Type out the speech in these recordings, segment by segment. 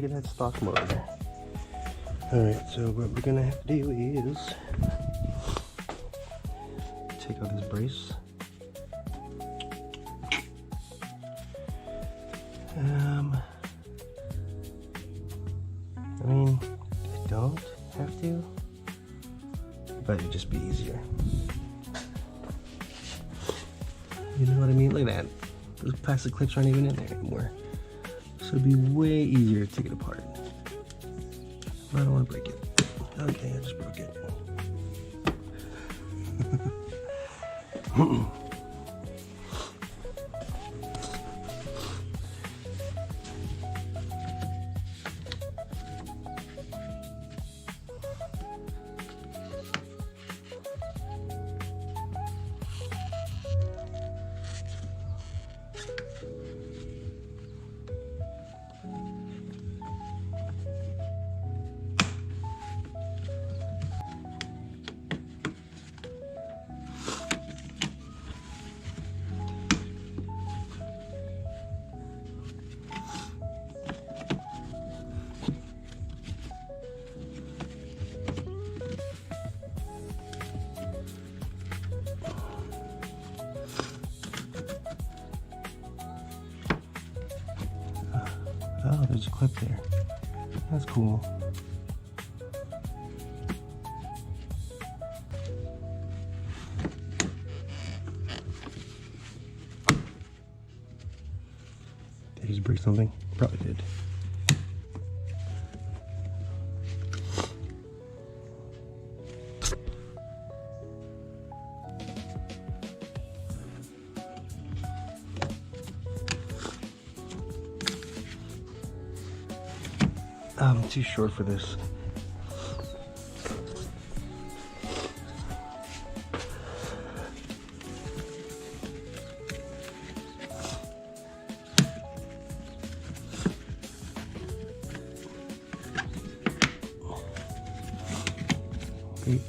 look at that stock mode. Alright, so what we're gonna have to do is take out this brace. I mean, I don't have to, but it'd just be easier. You know what I mean? Look at that. Those plastic clips aren't even in there anymore. So it'd be way easier to take it apart. But I don't want to break it. Okay, I just broke it. Oh, there's a clip there. That's cool. Did I just break something? Probably did. I'm too short for this. Great.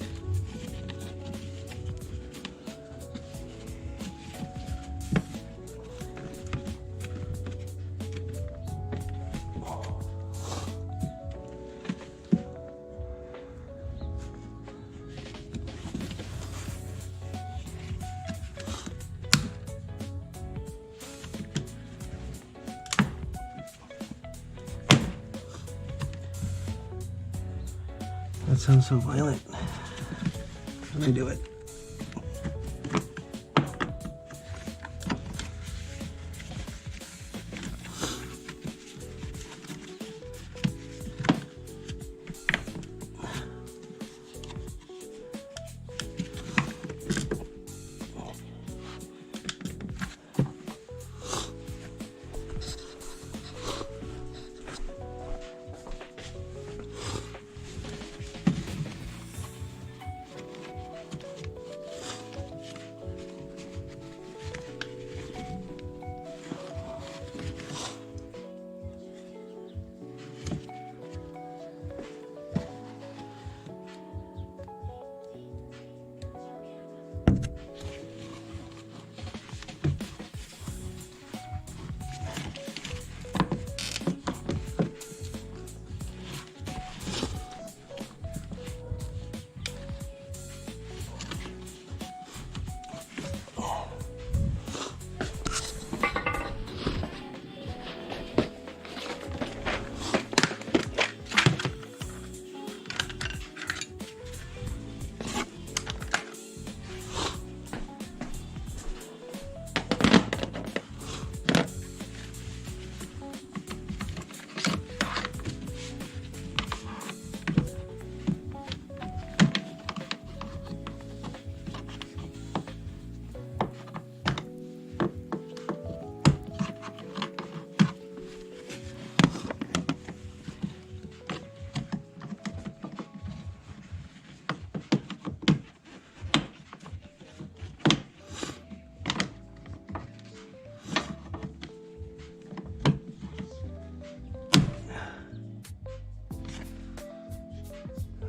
That sounds so violent. Let me do it.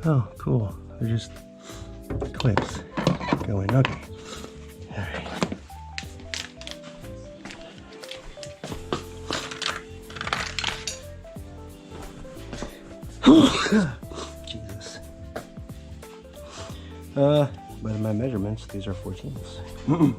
Oh, cool. They're just clips going. Okay. All right. Jesus. By my measurements, these are 14s.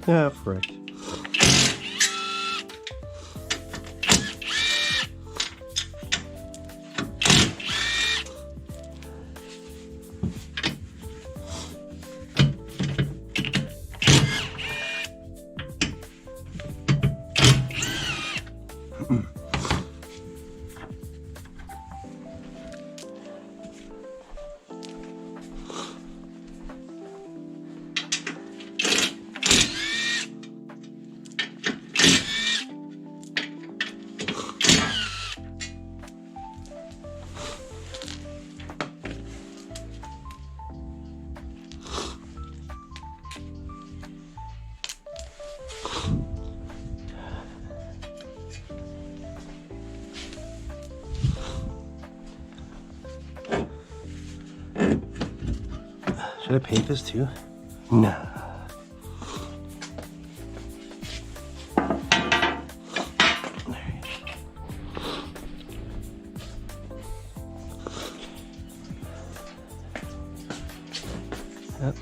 Yeah, correct. Should I paint this too? Nah. Yep.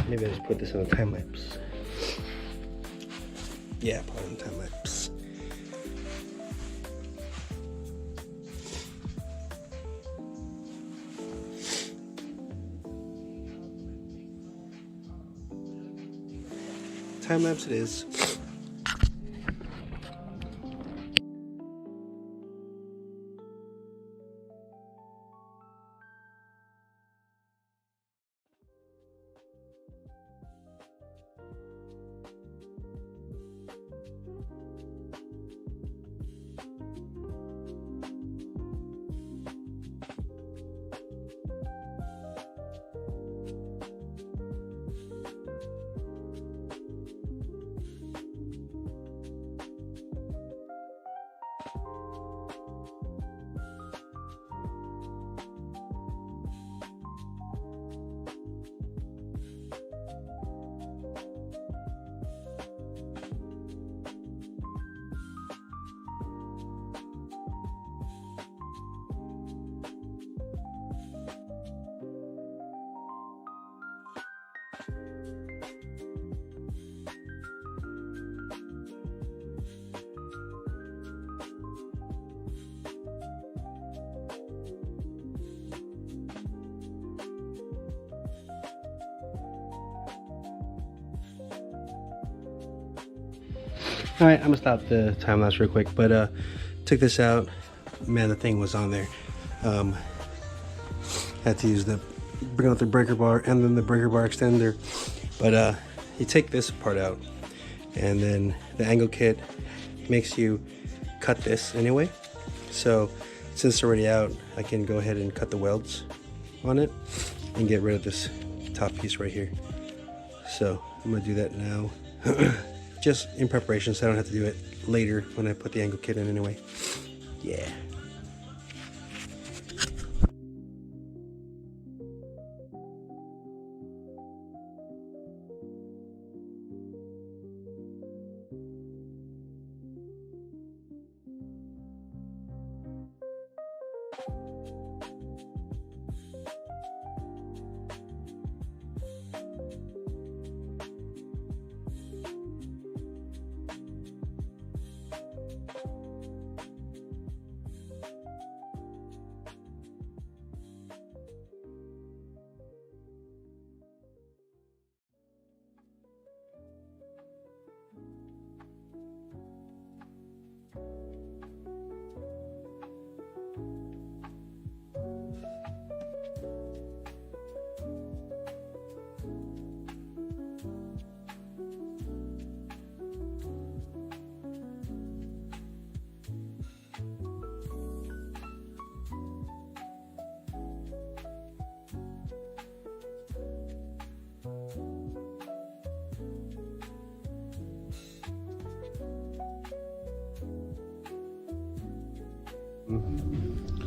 Maybe I just put this on a time lapse. Yeah, put it on time lapse. Time lapse it is. All right, I'm gonna stop the time lapse real quick, but took this out. Man, the thing was on there. Had to use bring out the breaker bar and then the breaker bar extender. But you take this part out, and then the angle kit makes you cut this anyway. So since it's already out, I can go ahead and cut the welds on it and get rid of this top piece right here. So I'm gonna do that now. Just in preparation so I don't have to do it later when I put the angle kit in anyway. Yeah.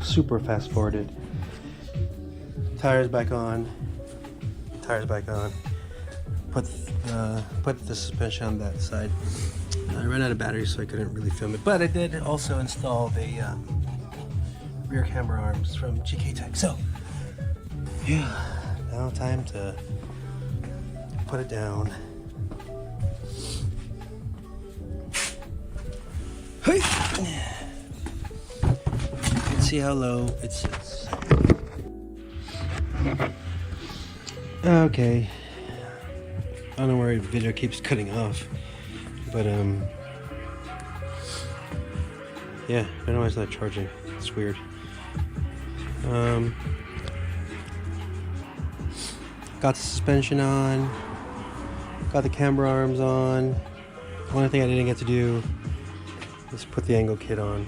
Super fast forwarded. Tires back on. Tires back on. Put the suspension on that side. I ran out of batteries, so I couldn't really film it. But I did also install the rear camera arms from GK Tech. So yeah, now time to put it down. Hey. Let's see how low it sits. Okay. I don't know where the video keeps cutting off, but yeah, I don't know why it's not charging. It's weird. Got the suspension on, got the camber arms on. The only thing I didn't get to do is put the angle kit on.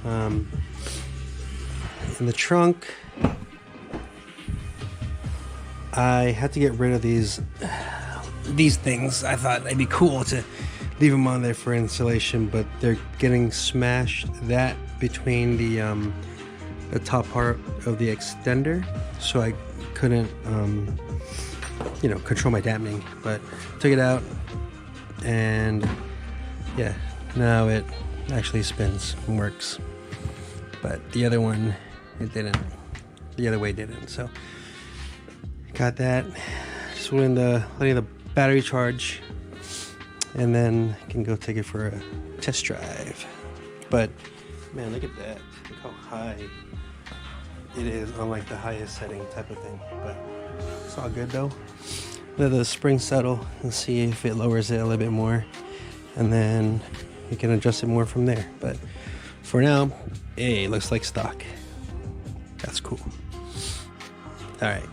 In the trunk, I had to get rid of these things. I thought it'd be cool to leave them on there for insulation, but they're getting smashed. That between the top part of the extender, so I couldn't control my dampening. But took it out, and yeah, now it actually spins and works. But the other one, it didn't. The other way didn't. So got that. Just letting the battery charge, and then I can go take it for a test drive. But man, look at that. Look how high it is on like the highest setting type of thing. But it's all good though. Let the spring settle and see if it lowers it a little bit more, and then you can adjust it more from there. But for now, hey, it looks like stock. That's cool. All right.